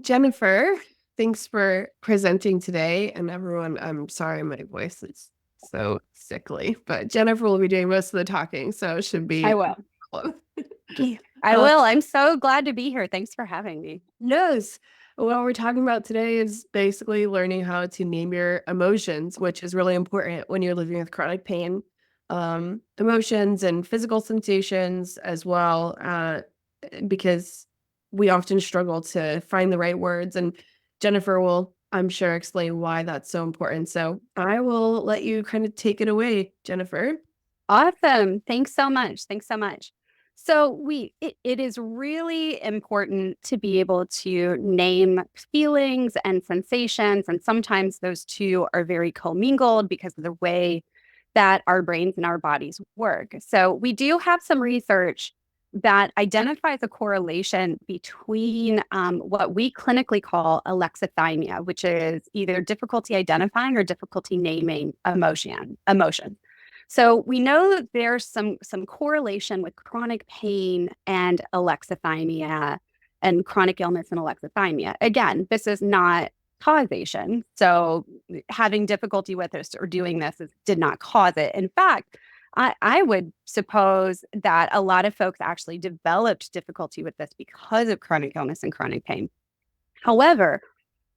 Jennifer, thanks for presenting today. And everyone, I'm sorry my voice is so sickly, but Jennifer will be doing most of the talking, so it should be I no will. problem. I Uh, will. I'm so glad to be here. Thanks for having me. yes, what we're talking about today is basically learning how to name your emotions, which is really important when you're living with chronic pain. Emotions and physical sensations as well, because we often struggle to find the right words. And Jennifer will, I'm sure, explain why that's so important. So I will let you kind of take it away, Jennifer. Awesome. Thanks so much. Thanks so much. It is really important to be able to name feelings and sensations. And sometimes those two are very commingled because of the way that our brains and our bodies work. So we do have some research that identifies a correlation between what we clinically call alexithymia, which is either difficulty identifying or difficulty naming emotion. So we know that there's some correlation with chronic pain and alexithymia and chronic illness and alexithymia. Again, this is not causation. So having difficulty with this or doing this did not cause it. In fact, I would suppose that a lot of folks actually developed difficulty with this because of chronic illness and chronic pain. However,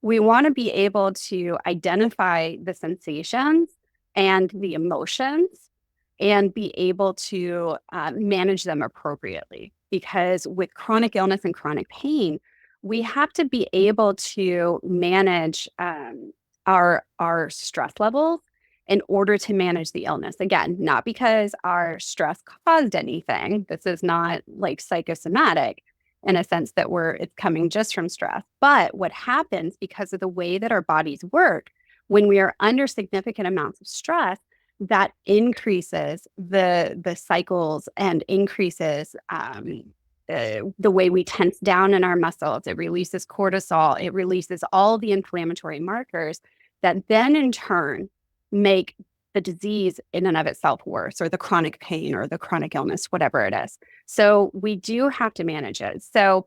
we want to be able to identify the sensations and the emotions and be able to manage them appropriately. Because with chronic illness and chronic pain, we have to be able to manage our stress levels in order to manage the illness. Again, not because our stress caused anything. This is not like psychosomatic in a sense that it's coming just from stress. But what happens because of the way that our bodies work, when we are under significant amounts of stress, that increases the cycles and increases the way we tense down in our muscles. It releases cortisol. It releases all the inflammatory markers that then in turn make the disease in and of itself worse, or the chronic pain or the chronic illness, whatever it is. So we do have to manage it. So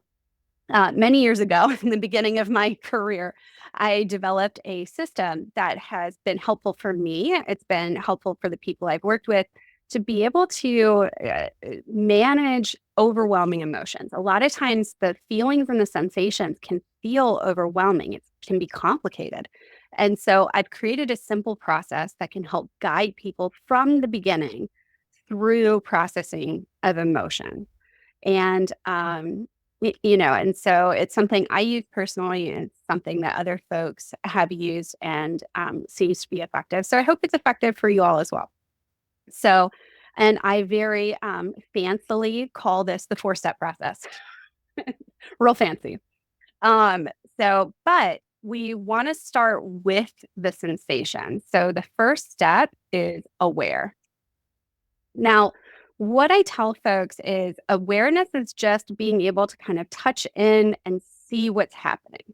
many years ago, in the beginning of my career, I developed a system that has been helpful for me. It's been helpful for the people I've worked with to be able to manage overwhelming emotions. A lot of times, the feelings and the sensations can feel overwhelming, it can be complicated. And so I've created a simple process that can help guide people from the beginning through processing of emotion. And and so it's something I use personally, and it's something that other folks have used and seems to be effective. So I hope it's effective for you all as well. So, and I very fancily call this the 4-step process. Real fancy. Um, but we want to start with the sensation. So the first step is aware. Now, what I tell folks is awareness is just being able to kind of touch in and see what's happening.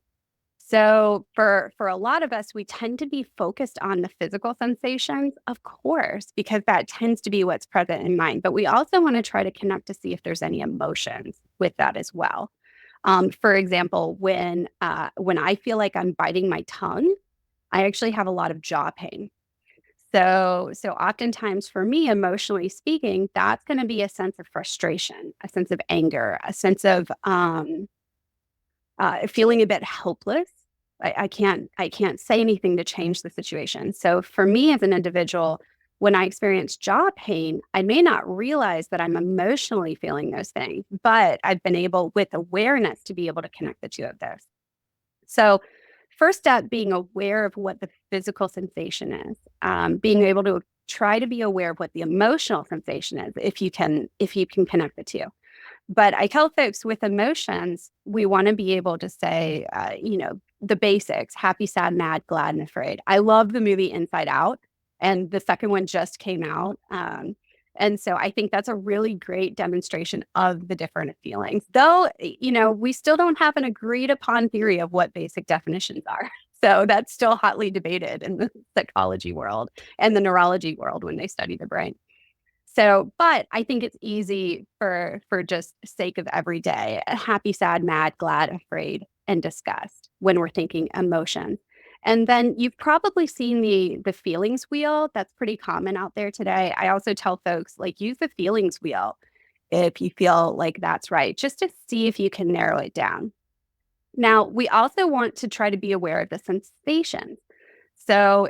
So for a lot of us, we tend to be focused on the physical sensations, of course, because that tends to be what's present in mind. But we also want to try to connect to see if there's any emotions with that as well. For example, when I feel like I'm biting my tongue, I actually have a lot of jaw pain. So oftentimes for me, emotionally speaking, that's going to be a sense of frustration, a sense of anger, a sense of feeling a bit helpless. I can't say anything to change the situation. So for me as an individual, when I experience jaw pain, I may not realize that I'm emotionally feeling those things, but I've been able, with awareness, to be able to connect the two of those. So first step, being aware of what the physical sensation is, being able to try to be aware of what the emotional sensation is, if you can connect the two. But I tell folks with emotions, we want to be able to say, the basics: happy, sad, mad, glad, and afraid. I love the movie Inside Out, and the second one just came out. And so I think that's a really great demonstration of the different feelings. Though, we still don't have an agreed upon theory of what basic definitions are. So that's still hotly debated in the psychology world and the neurology world when they study the brain. So, but I think it's easy for just sake of every day: happy, sad, mad, glad, afraid. and disgust when we're thinking emotion. And then you've probably seen the feelings wheel. That's pretty common out there today. I also tell folks, like, use the feelings wheel if you feel like that's right, just to see if you can narrow it down. Now, we also want to try to be aware of the sensations. So,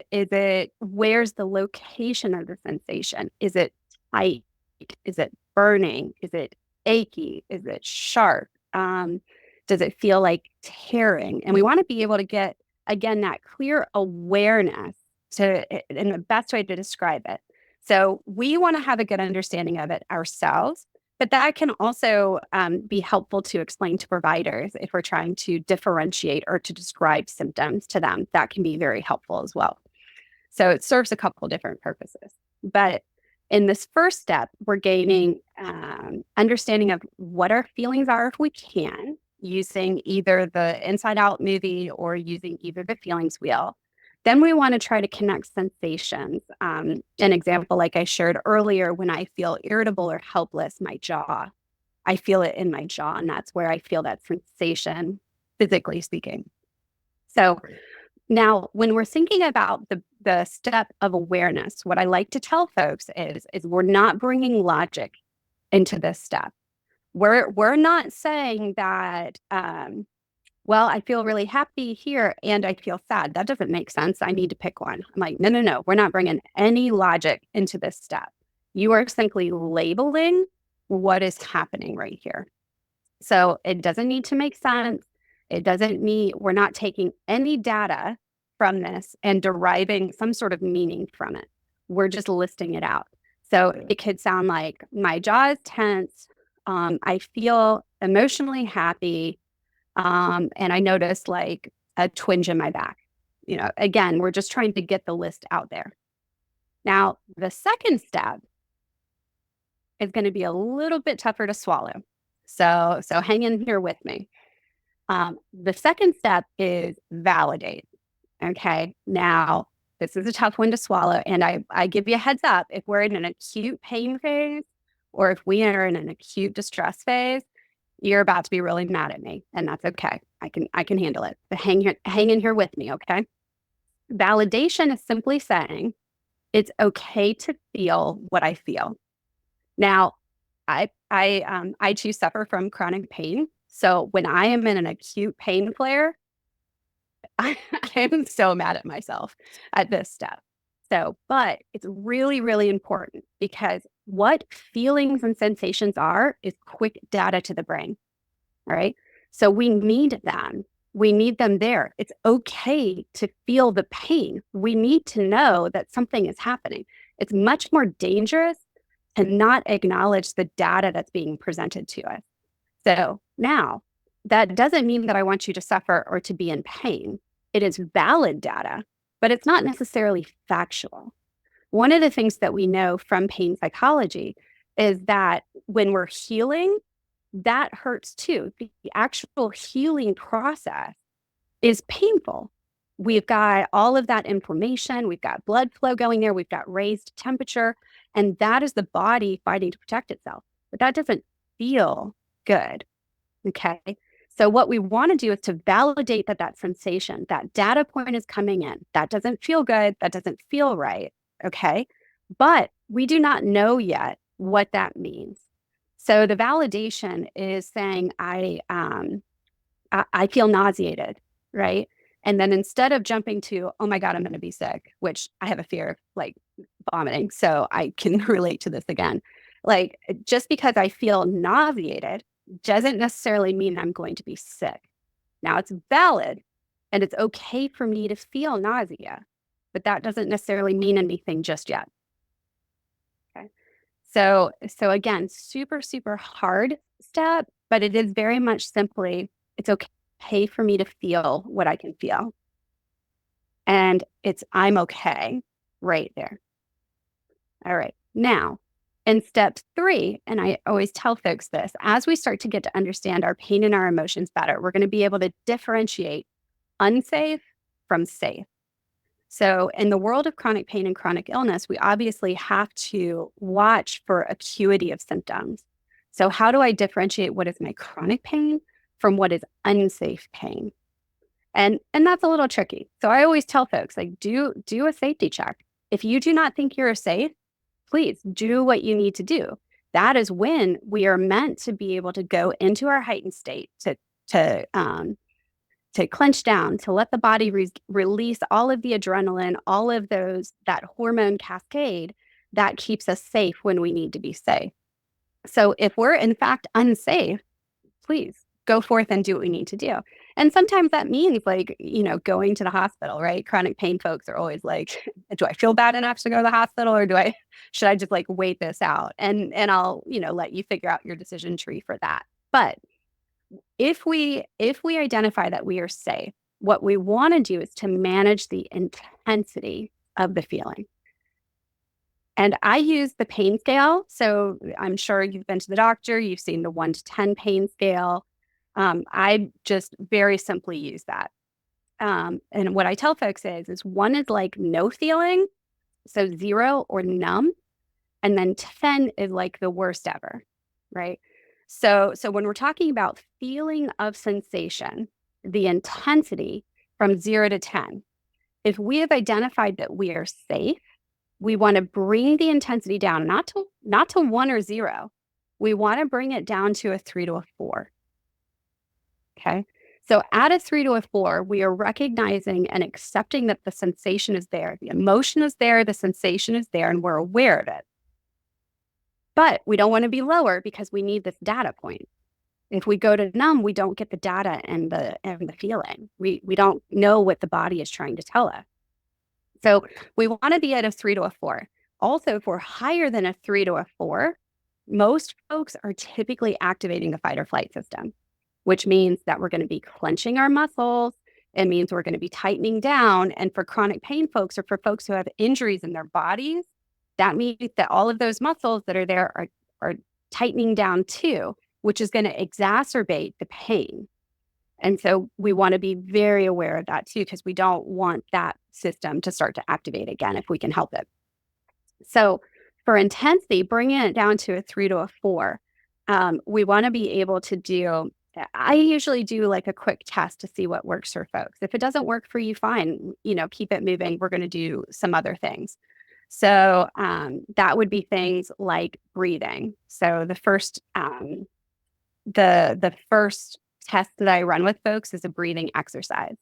where's the location of the sensation? Is it tight? Is it burning? Is it achy? Is it sharp? Does it feel like tearing? And we want to be able to get, again, that clear awareness and the best way to describe it. So, we want to have a good understanding of it ourselves. But that can also be helpful to explain to providers if we're trying to differentiate or to describe symptoms to them. That can be very helpful as well. So it serves a couple different purposes. But in this first step, we're gaining understanding of what our feelings are if we can, using either the Inside Out movie or using either the feelings wheel. Then we want to try to connect sensations. An example, like I shared earlier, when I feel irritable or helpless, my jaw, I feel it in my jaw, and that's where I feel that sensation, physically speaking. So now, when we're thinking about the step of awareness, what I like to tell folks is we're not bringing logic into this step. We're not saying that well, I feel really happy here and I feel sad. That doesn't make sense. I need to pick one. I'm like, no, no, no. We're not bringing any logic into this step. You are simply labeling what is happening right here. So it doesn't need to make sense. It doesn't need, we're not taking any data from this and deriving some sort of meaning from it. We're just listing it out. So it could sound like my jaw is tense. I feel emotionally happy. And I noticed like a twinge in my back. Again, we're just trying to get the list out there. Now, the second step is going to be a little bit tougher to swallow. So hang in here with me. The second step is validate. Okay. Now, this is a tough one to swallow. And I give you a heads up, if we're in an acute pain phase or if we are in an acute distress phase, you're about to be really mad at me. And that's okay. I can handle it. But hang in here with me, okay? Validation is simply saying it's okay to feel what I feel. Now, I too suffer from chronic pain. So when I am in an acute pain flare, I am so mad at myself at this step. But it's really, really important because what feelings and sensations are is quick data to the brain. All right. So we need them. We need them there. It's okay to feel the pain. We need to know that something is happening. It's much more dangerous to not acknowledge the data that's being presented to us. So now, that doesn't mean that I want you to suffer or to be in pain. It is valid data, but it's not necessarily factual. One of the things that we know from pain psychology is that when we're healing, that hurts too. The actual healing process is painful. We've got all of that inflammation, we've got blood flow going there, we've got raised temperature, and that is the body fighting to protect itself. But that doesn't feel good. Okay. So what we want to do is to validate that sensation, that data point is coming in. That doesn't feel good. That doesn't feel right. Okay. But we do not know yet what that means. So the validation is saying I feel nauseated, right? And then instead of jumping to, oh my God, I'm going to be sick, which I have a fear of like vomiting. So I can relate to this again. Like just because I feel nauseated doesn't necessarily mean I'm going to be sick. Now it's valid and it's okay for me to feel nausea, but that doesn't necessarily mean anything just yet. Okay. So again, super, super hard step, but it is very much simply, it's okay for me to feel what I can feel. And I'm okay right there. All right. Now, in step 3, and I always tell folks this, as we start to get to understand our pain and our emotions better, we're going to be able to differentiate unsafe from safe. So in the world of chronic pain and chronic illness, we obviously have to watch for acuity of symptoms. So how do I differentiate what is my chronic pain from what is unsafe pain. And that's a little tricky. So I always tell folks, like, do a safety check. If you do not think you're safe, please do what you need to do. That is when we are meant to be able to go into our heightened state to clench down, to let the body release all of the adrenaline, all of that hormone cascade that keeps us safe when we need to be safe. So if we're in fact unsafe, please go forth and do what we need to do. And sometimes that means, like, going to the hospital, right? Chronic pain folks are always like, do I feel bad enough to go to the hospital, or should I just like wait this out? And I'll, let you figure out your decision tree for that. But if we identify that we are safe, what we want to do is to manage the intensity of the feeling. And I use the pain scale. So I'm sure you've been to the doctor, you've seen the 1 to 10 pain scale. I just very simply use that. And what I tell folks is 1 is like no feeling, so 0 or numb, and then 10 is like the worst ever, right? So when we're talking about feeling of sensation, the intensity from 0 to 10, if we have identified that we are safe, we want to bring the intensity down, not to 1 or 0. We want to bring it down to a 3 to a 4. Okay. So at a 3 to a 4, we are recognizing and accepting that the sensation is there. The emotion is there, the sensation is there, and we're aware of it. But we don't want to be lower because we need this data point. If we go to numb, we don't get the data and the feeling. We don't know what the body is trying to tell us. So we want to be at a 3 to a 4. Also, if we're higher than a 3 to a 4, most folks are typically activating the fight or flight system, which means that we're going to be clenching our muscles. It means we're going to be tightening down. And for chronic pain folks, or for folks who have injuries in their bodies, that means that all of those muscles that are there are tightening down too, which is going to exacerbate the pain. And so we want to be very aware of that too, because we don't want that system to start to activate again if we can help it. So for intensity, bringing it down to a 3 to a 4, we want to be able to do, I usually do like a quick test to see what works for folks. If it doesn't work for you, fine, keep it moving. We're going to do some other things. So that would be things like breathing. So the first test that I run with folks is a breathing exercise.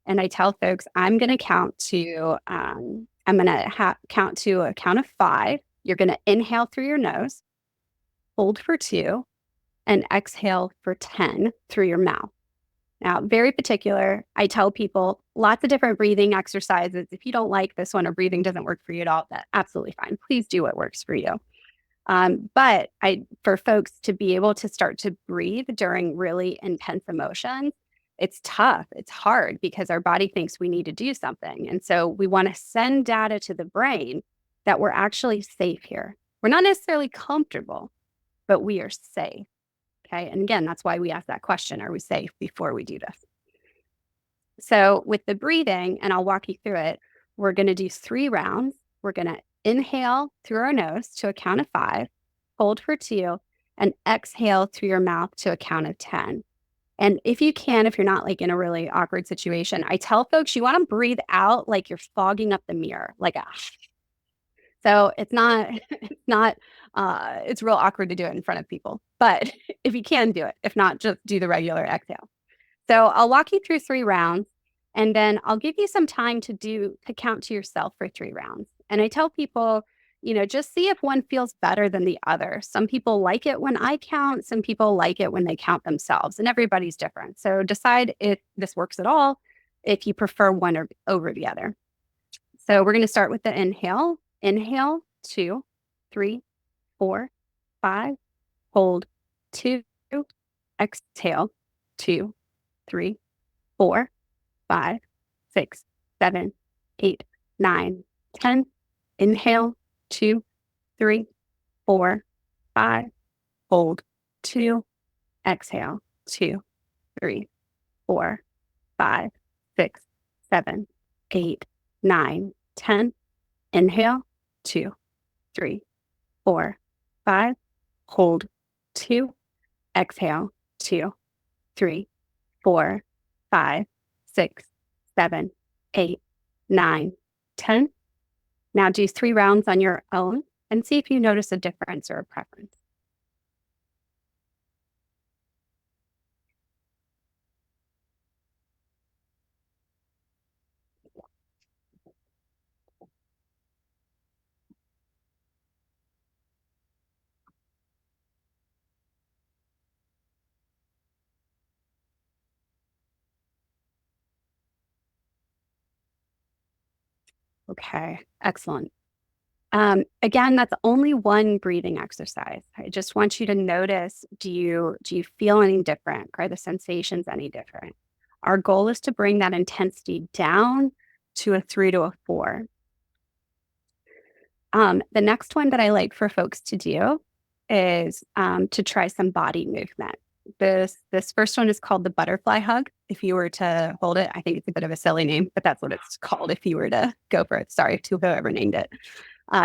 And I tell folks, I'm going to count to a count of 5. You're going to inhale through your nose, hold for 2, and exhale for 10 through your mouth. Now, very particular, I tell people lots of different breathing exercises. If you don't like this one or breathing doesn't work for you at all, that's absolutely fine. Please do what works for you. But for folks to be able to start to breathe during really intense emotions, it's tough. It's hard because our body thinks we need to do something. And so we want to send data to the brain that we're actually safe here. We're not necessarily comfortable, but we are safe. Okay. And again, that's why we ask that question, are we safe, before we do this? So with the breathing, and I'll walk you through it, we're going to do 3 rounds. We're going to inhale through our nose to a count of 5, hold for 2, and exhale through your mouth to a count of 10. And if you can, if you're not like in a really awkward situation, I tell folks you want to breathe out like you're fogging up the mirror, like a. So it's not, it's real awkward to do it in front of people. But if you can do it, if not, just do the regular exhale. So I'll walk you through 3 rounds, and then I'll give you some time to count to yourself for 3 rounds. And I tell people, just see if one feels better than the other. Some people like it when I count, some people like it when they count themselves, and everybody's different. So decide if this works at all, if you prefer one over the other. So we're going to start with the inhale. Inhale, 2, 3, 4, 5, hold, 2, exhale, 2, 3, 4, 5, 6, 7, 8, 9, 10. Inhale, 2, 3, 4, 5, hold, 2, exhale, 2, 3, 4, 5, 6, 7, 8, 9, 10. Inhale, 2, 3, 4, 5, hold, 2, exhale, 2, 3, 4, 5, 6, 7, 8, 9, 10. Now do 3 rounds on your own and see if you notice a difference or a preference. Okay, excellent. Again, that's only one breathing exercise. I just want you to notice, do you feel any different? Are the sensations any different? Our goal is to bring that intensity down to a 3 to a 4. The next one that I like for folks to do is to try some body movement. This first one is called the butterfly hug. If you were to hold it, I think it's a bit of a silly name, but that's what it's called if you were to go for it. Sorry to whoever named it.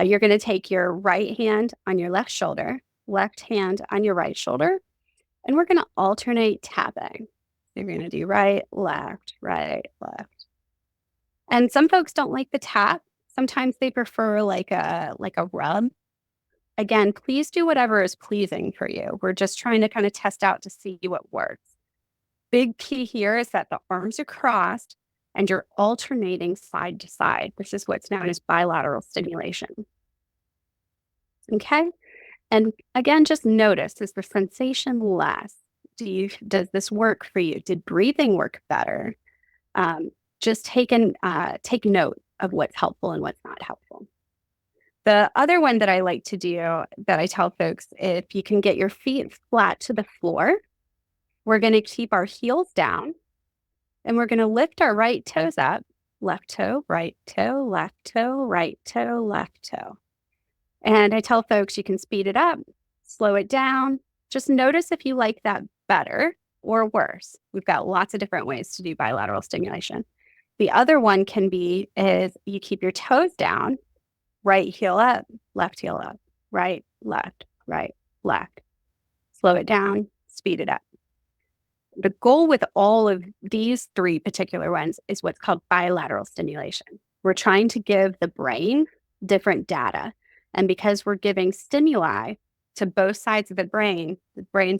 You're going to take your right hand on your left shoulder, left hand on your right shoulder, and we're going to alternate tapping. You're going to do right, left, right, left. And some folks don't like the tap. Sometimes they prefer like a rub. Again, please do whatever is pleasing for you. We're just trying to kind of test out to see what works. Big key here is that the arms are crossed and you're alternating side to side. This is what's known as bilateral stimulation. Okay. And again, just notice, is the sensation less? Does this work for you? Did breathing work better? Just take note of what's helpful and what's not helpful. The other one that I like to do that I tell folks, if you can get your feet flat to the floor, we're going to keep our heels down and we're going to lift our right toes up, left toe, right toe, left toe, right toe, left toe. And I tell folks you can speed it up, slow it down. Just notice if you like that better or worse. We've got lots of different ways to do bilateral stimulation. The other one is you keep your toes down, right heel up, left, right, left, right, left. Slow it down, speed it up. The goal with all of these 3 particular ones is what's called bilateral stimulation. We're trying to give the brain different data. And because we're giving stimuli to both sides of the brain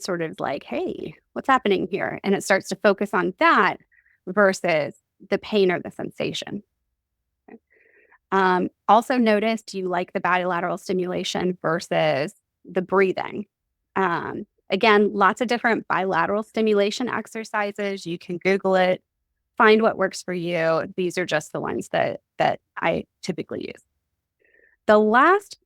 sort of like, hey, what's happening here? And it starts to focus on that versus the pain or the sensation. Also notice, do you like the bilateral stimulation versus the breathing? Again, lots of different bilateral stimulation exercises. You can Google it, find what works for you. These are just the ones that I typically use. The last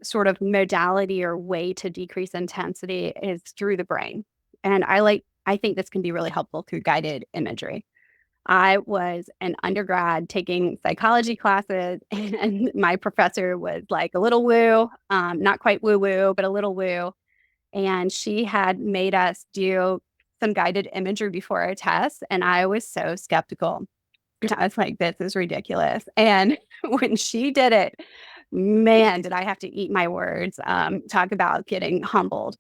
sort of modality or way to decrease intensity is through the brain. And I think this can be really helpful through guided imagery. I was an undergrad taking psychology classes, and my professor was like a little woo, not quite woo woo, but a little woo. And she had made us do some guided imagery before our test. And I was so skeptical. I was like, this is ridiculous. And when she did it, man, did I have to eat my words. Talk about getting humbled.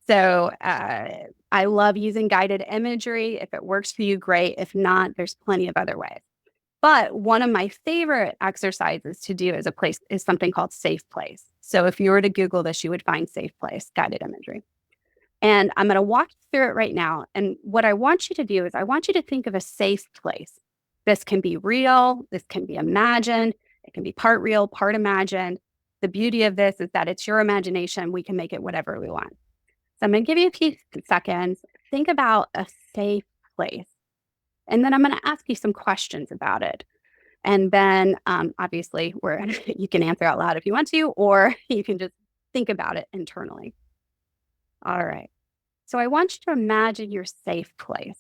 So I love using guided imagery. If it works for you, great. If not, there's plenty of other ways. But one of my favorite exercises to do is something called Safe Place. So if you were to Google this, you would find Safe Place guided imagery. And I'm going to walk you through it right now. And what I want you to do is I want you to think of a safe place. This can be real. This can be imagined. It can be part real, part imagined. The beauty of this is that it's your imagination. We can make it whatever we want. So I'm going to give you a few seconds. Think about a safe place. And then I'm going to ask you some questions about it. And then obviously you can answer out loud if you want to, or you can just think about it internally. All right. So I want you to imagine your safe place.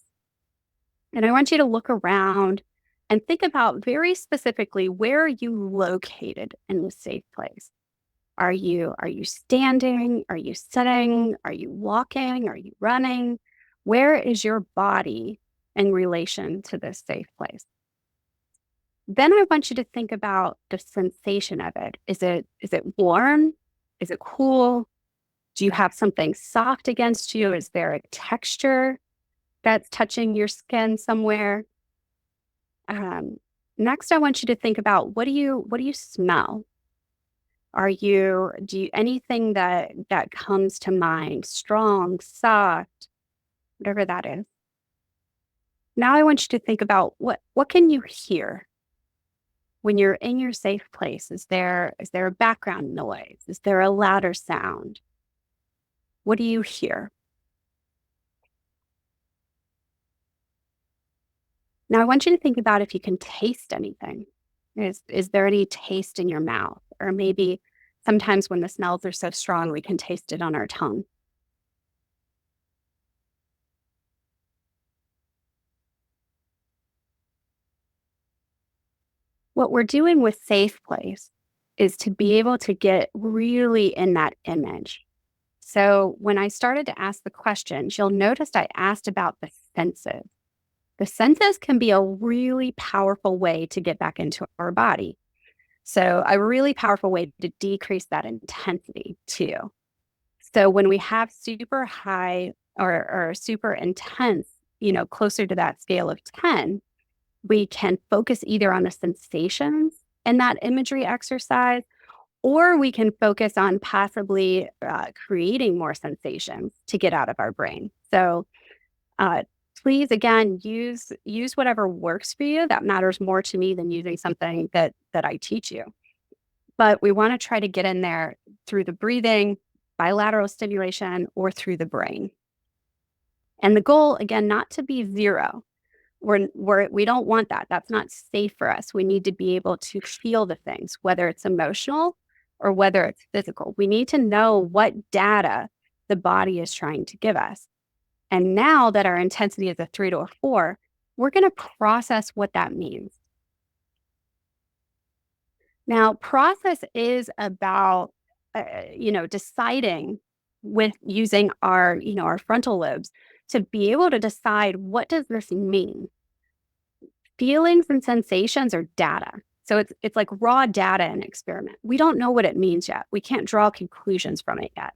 And I want you to look around and think about very specifically, where are you located in the safe place? Are you standing? Are you sitting? Are you walking? Are you running? Where is your body in relation to this safe place? Then I want you to think about the sensation of it. Is it warm? Is it cool? Do you have something soft against you? Is there a texture? that's touching your skin somewhere. Um, Next, I want you to think about what do you smell? Do you anything that comes to mind, strong, soft, whatever that is. Now I want you to think about what can you hear when you're in your safe place? Is there a background noise? Is there a louder sound? What do you hear? Now I want you to think about if you can taste anything. Is there any taste in your mouth? Or maybe sometimes when the smells are so strong, we can taste it on our tongue. What we're doing with Safe Place is to be able to get really in that image. So when I started to ask the questions, you'll notice I asked about the senses. The senses can be a really powerful way to get back into our body. So, a really powerful way to decrease that intensity too. So, when we have super high or super intense, closer to that scale of 10, we can focus either on the sensations in that imagery exercise, or we can focus on possibly creating more sensations to get out of our brain. So, uh, please again use whatever works for you. That matters more to me than using something that I teach you. But we want to try to get in there through the breathing, bilateral stimulation, or through the brain. And the goal, again, not to be zero. We don't want that. That's not safe for us. We need to be able to feel the things, whether it's emotional or whether it's physical. We need to know what data the body is trying to give us. And now that our intensity is a 3 to a 4, we're going to process what that means. Now, process is about, deciding with using our frontal lobes to be able to decide what does this mean? Feelings and sensations are data. So it's like raw data in an experiment. We don't know what it means yet. We can't draw conclusions from it yet.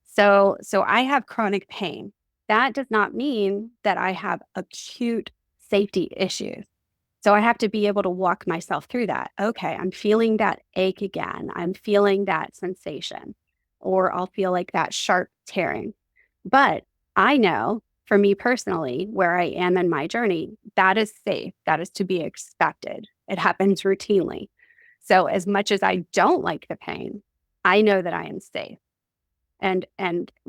So I have chronic pain. That does not mean that I have acute safety issues. So I have to be able to walk myself through that. Okay, I'm feeling that ache again. I'm feeling that sensation, or I'll feel like that sharp tearing. But I know for me personally, where I am in my journey, that is safe. That is to be expected. It happens routinely. So as much as I don't like the pain, I know that I am safe. And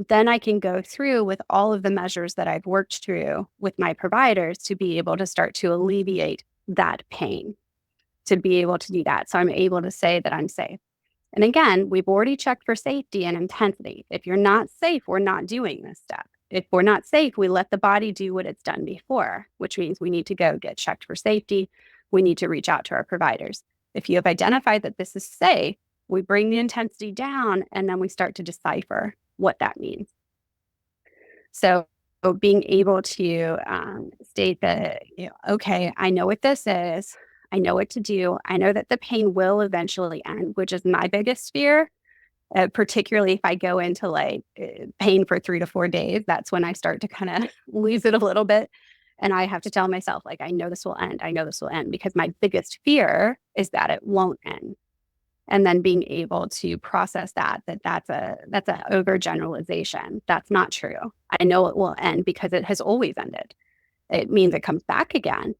then I can go through with all of the measures that I've worked through with my providers to be able to start to alleviate that pain, to be able to do that. So I'm able to say that I'm safe. And again, we've already checked for safety and intensity. If you're not safe, we're not doing this step. If we're not safe, we let the body do what it's done before, which means we need to go get checked for safety. We need to reach out to our providers. If you have identified that this is safe, we bring the intensity down and then we start to decipher what that means. So being able to state that, okay, I know what this is. I know what to do. I know that the pain will eventually end, which is my biggest fear. Particularly if I go into pain for 3 to 4 days, that's when I start to kind of lose it a little bit. And I have to tell myself, I know this will end. I know this will end, because my biggest fear is that it won't end. And then being able to process that's a overgeneralization. That's not true. I know it will end because it has always ended. It means it comes back again,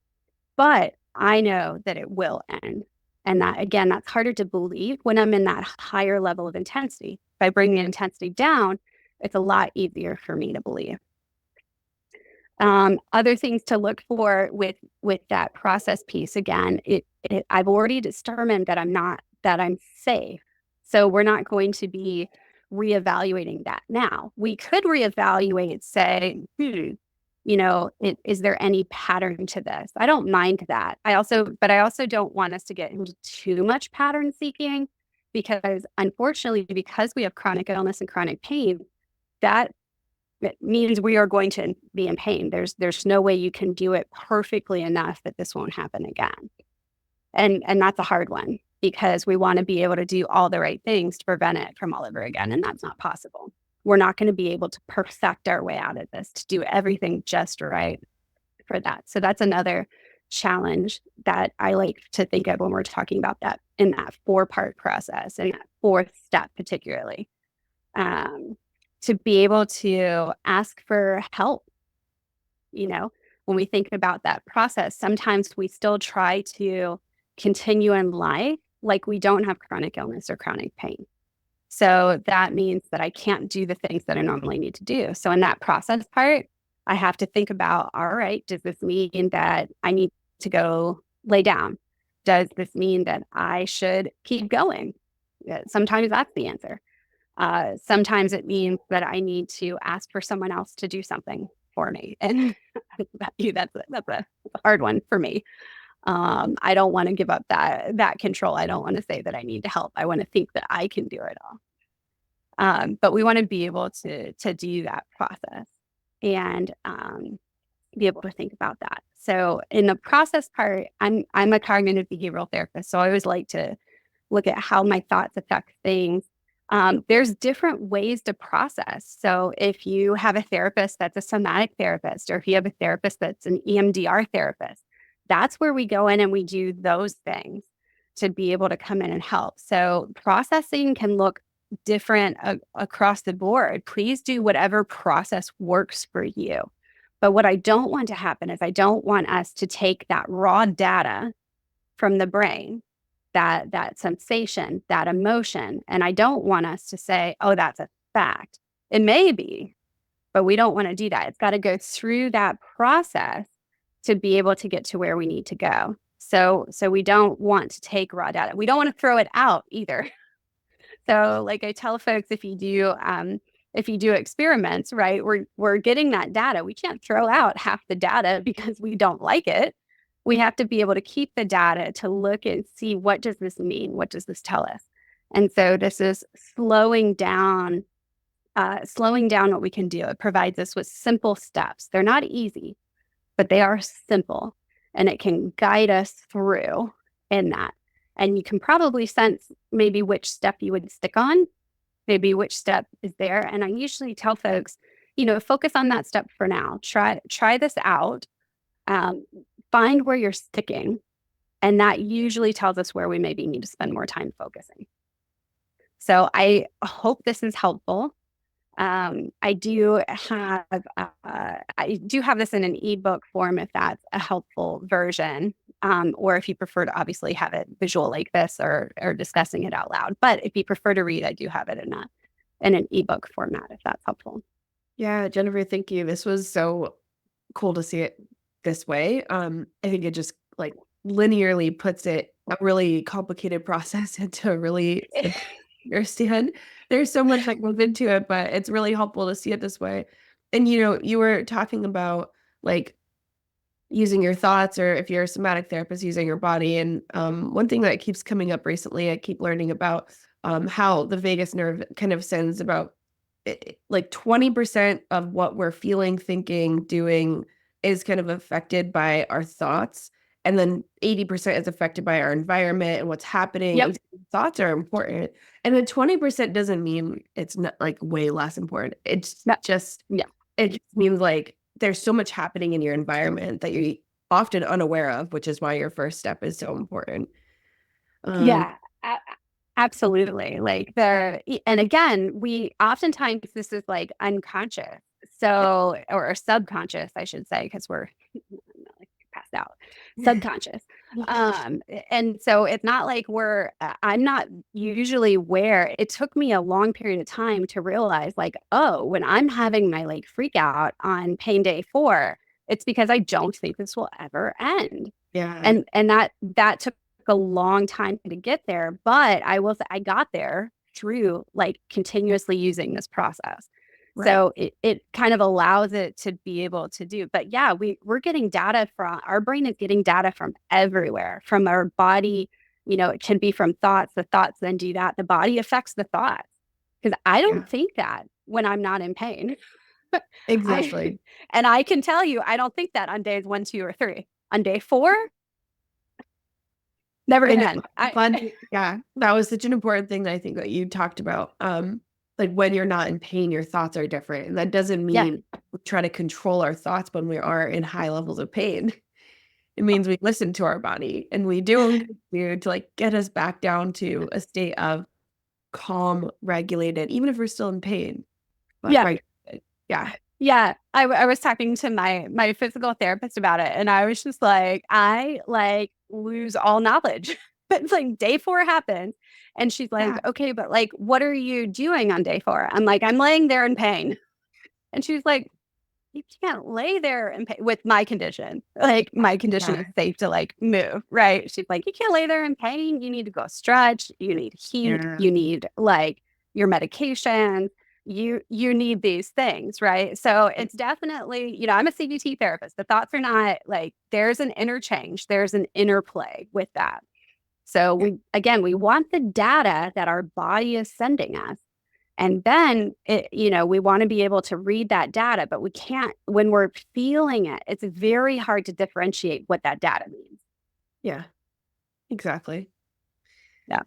but I know that it will end. And that, again, that's harder to believe when I'm in that higher level of intensity. If I bring the intensity down, it's a lot easier for me to believe. Other things to look for with that process piece, again, I've already determined that I'm safe. So we're not going to be reevaluating that now. We could reevaluate, say, is there any pattern to this? I don't mind that. But I also don't want us to get into too much pattern seeking, because unfortunately, because we have chronic illness and chronic pain, that it means we are going to be in pain. There's no way you can do it perfectly enough that this won't happen again. And that's a hard one, because we want to be able to do all the right things to prevent it from all over again, and that's not possible. we're not going to be able to perfect our way out of this, to do everything just right for that. So that's another challenge that I like to think of when we're talking about that in that 4-part process and that fourth step, particularly, to be able to ask for help. You know, when we think about that process, sometimes we still try to continue in life like we don't have chronic illness or chronic pain. So that means that I can't do the things that I normally need to do. So in that process part, I have to think about, all right, does this mean that I need to go lay down? Does this mean that I should keep going? Sometimes that's the answer. Sometimes it means that I need to ask for someone else to do something for me. And that's a hard one for me. I don't want to give up that control. I don't want to say that I need to help. I want to think that I can do it all. But we want to be able to do that process and be able to think about that. So in the process part, I'm a cognitive behavioral therapist, so I always like to look at how my thoughts affect things. There's different ways to process. So if you have a therapist that's a somatic therapist, or if you have a therapist that's an EMDR therapist, that's where we go in and we do those things to be able to come in and help. So processing can look different across the board. Please do whatever process works for you. But what I don't want to happen is I don't want us to take that raw data from the brain, that sensation, that emotion, and I don't want us to say, oh, that's a fact. It may be, but we don't want to do that. It's got to go through that process to be able to get to where we need to go. So we don't want to take raw data. We don't want to throw it out either. So like I tell folks, if you do experiments, right, we're getting that data. We can't throw out half the data because we don't like it. We have to be able to keep the data to look and see, what does this mean? What does this tell us? And so this is slowing down what we can do. It provides us with simple steps. They're not easy, but they are simple, and it can guide us through in that. And you can probably sense maybe which step you would stick on, maybe which step is there. And I usually tell folks, focus on that step for now. Try this out. Find where you're sticking. And that usually tells us where we maybe need to spend more time focusing. So I hope this is helpful. I do have this in an ebook form if that's a helpful version, or if you prefer to obviously have it visual like this or discussing it out loud. But if you prefer to read, I do have it in an ebook format if that's helpful. Yeah, Jennifer, thank you. This was so cool to see it this way. I think it just like linearly puts it a really complicated process into a really understand. There's so much that goes into it, but it's really helpful to see it this way. And you were talking about like using your thoughts, or if you're a somatic therapist, using your body. And one thing that keeps coming up recently, I keep learning about how the vagus nerve kind of sends about like 20% of what we're feeling, thinking, doing is kind of affected by our thoughts. And then 80% is affected by our environment and what's happening. Yep. And thoughts are important. And then 20% doesn't mean it's not like way less important. It's just, it just means like there's so much happening in your environment that you're often unaware of, which is why your first step is so important. Absolutely. And again, we oftentimes, this is like unconscious. So, or subconscious, I should say, because we're like passed out, subconscious. And so it's not like I'm not usually aware. It took me a long period of time to realize like, oh, when I'm having my like freak out on pain day 4, it's because I don't think this will ever end. Yeah. And that took a long time to get there, but I will say I got there through like continuously using this process. Right. So it kind of allows it to be able to do. But yeah, we're getting data from our brain, is getting data from everywhere, from our body. It can be from thoughts. The thoughts then do that. The body affects the thoughts, because I don't think that when I'm not in pain. Exactly. And I can tell you, I don't think that on days 1, 2, or 3. On day 4, never again. Yeah, that was such an important thing that I think that you talked about. like, when you're not in pain, your thoughts are different, and that doesn't Yeah. mean we try to control our thoughts when we are in high levels of pain. It means we listen to our body, and we do what we do to, like, get us back down to a state of calm, regulated, even if we're still in pain, but Yeah. regulated. Yeah. Yeah, I was talking to my physical therapist about it, and I was just like, "I, like, lose all knowledge." It's like day 4 happens, and she's like, Yeah. "Okay, but, like, what are you doing on day 4?" I'm like, "I'm laying there in pain." And she's like, "You can't lay there in pain," with my condition. Like, my condition Yeah. is safe to, like, move, right? She's like, "You can't lay there in pain. You need to go stretch. You need heat. Yeah. You need, like, your medication. You need these things," right? So, it's definitely I'm a CBT therapist. The thoughts are not like there's an interchange, there's an interplay with that. So, Yeah. we want the data that our body is sending us. And then we want to be able to read that data, but we can't when we're feeling it. It's very hard to differentiate what that data means. Yeah. Exactly. Yeah.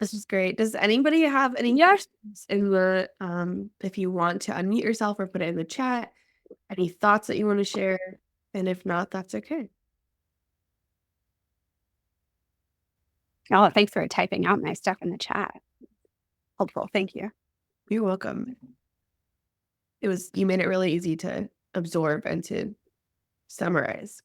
This is great. Does anybody have any Yeah. questions in the, if you want to unmute yourself or put it in the chat, any thoughts that you wanna share? And if not, that's okay. Oh, thanks for typing out my stuff in the chat. Helpful. Thank you. You're welcome. You made it really easy to absorb and to summarize.